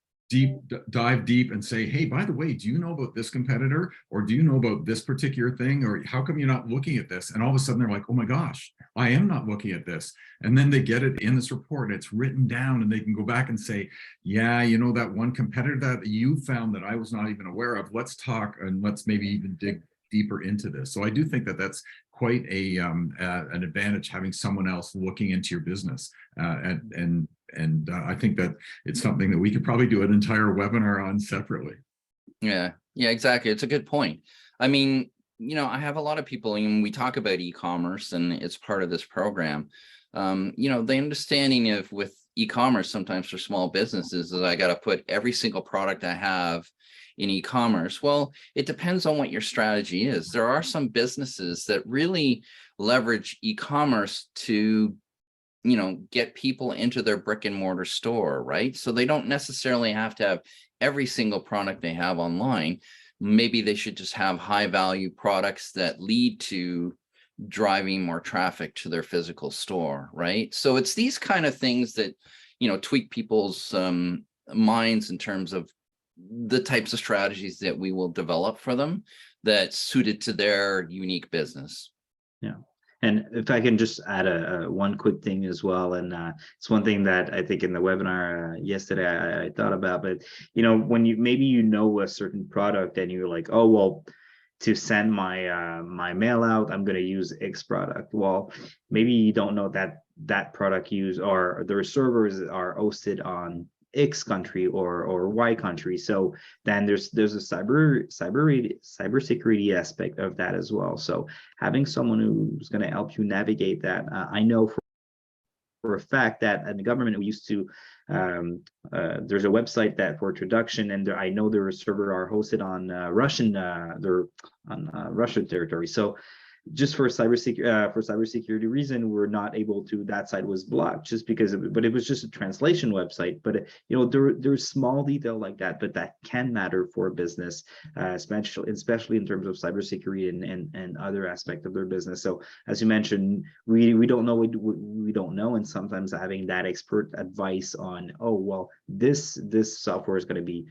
dive deep and say, hey, by the way, do you know about this competitor? Or do you know about this particular thing? Or how come you're not looking at this? And all of a sudden they're like, oh my gosh, I am not looking at this. And then they get it in this report, it's written down, and they can go back and say, yeah, that one competitor that you found that I was not even aware of, let's talk, and let's maybe even dig deeper into this. So I do think that that's quite an advantage, having someone else looking into your business. And I think that it's something that we could probably do an entire webinar on separately. Yeah, exactly. It's a good point. I mean, I have a lot of people, and we talk about e-commerce, and it's part of this program. The understanding of with e-commerce sometimes for small businesses is I got to put every single product I have in e-commerce. Well, it depends on what your strategy is. There are some businesses that really leverage e-commerce to get people into their brick and mortar store, right? So they don't necessarily have to have every single product they have online. Maybe they should just have high value products that lead to driving more traffic to their physical store, right? So it's these kind of things that, tweak people's minds in terms of the types of strategies that we will develop for them that's suited to their unique business. Yeah. And if I can just add one quick thing as well, and it's one thing that I think in the webinar yesterday I thought about, but when you maybe a certain product and you're like, oh well, to send my my mail out, I'm going to use X product. Well, maybe you don't know that product or their servers are hosted on X country or Y country. So then there's a cybersecurity aspect of that as well. So having someone who's going to help you navigate that, I know for a fact that at the government we used to there's a website that for introduction, and I know their server are hosted on Russian Russian territory. So just for cybersecurity reason, we're not able to. That site was blocked just because of it, but it was just a translation website. But there's small detail like that, but that can matter for a business, especially in terms of cybersecurity and other aspect of their business. So as you mentioned, we don't know what we don't know, and sometimes having that expert advice on, oh well, this software is going to be,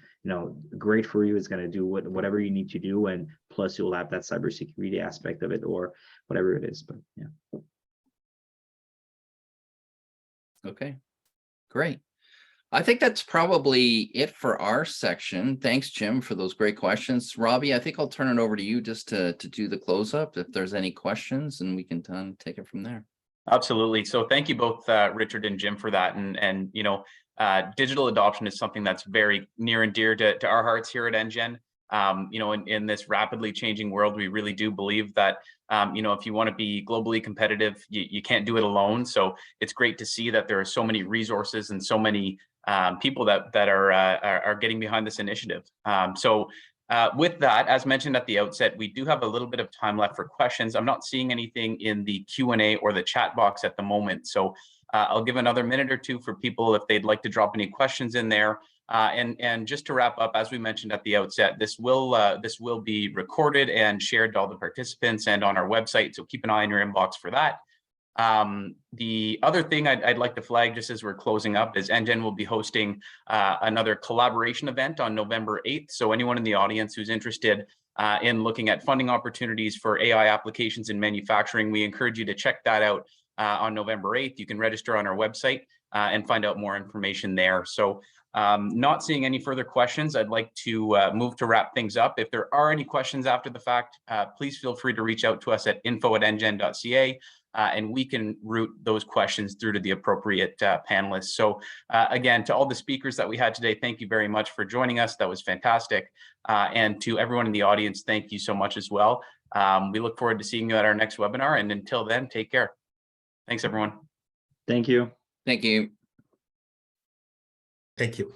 great for you. It's going to do whatever you need to do, and plus you'll have that cybersecurity aspect of it, or whatever it is. But yeah. Okay, great. I think that's probably it for our section. Thanks, Jim, for those great questions. Robbie, I think I'll turn it over to you just to do the close up if there's any questions, and we can take it from there. Absolutely. So thank you both, Richard and Jim, for that. And digital adoption is something that's very near and dear to our hearts here at NGen. In this rapidly changing world, we really do believe that, if you want to be globally competitive, you can't do it alone. So it's great to see that there are so many resources and so many people that are getting behind this initiative. With that, as mentioned at the outset, we do have a little bit of time left for questions. I'm not seeing anything in the Q&A or the chat box at the moment. So I'll give another minute or two for people if they'd like to drop any questions in there. And just to wrap up, as we mentioned at the outset, this will be recorded and shared to all the participants and on our website. So keep an eye on your inbox for that. The other thing I'd like to flag just as we're closing up is NGen will be hosting another collaboration event on November 8th. So anyone in the audience who's interested in looking at funding opportunities for AI applications in manufacturing, we encourage you to check that out on November 8th. You can register on our website and find out more information there. So not seeing any further questions, I'd like to move to wrap things up. If there are any questions after the fact, please feel free to reach out to us at info@ngen.ca. And we can route those questions through to the appropriate panelists. So again, to all the speakers that we had today, thank you very much for joining us. That was fantastic. And to everyone in the audience, thank you so much as well. We look forward to seeing you at our next webinar. And until then, take care. Thanks, everyone. Thank you. Thank you. Thank you.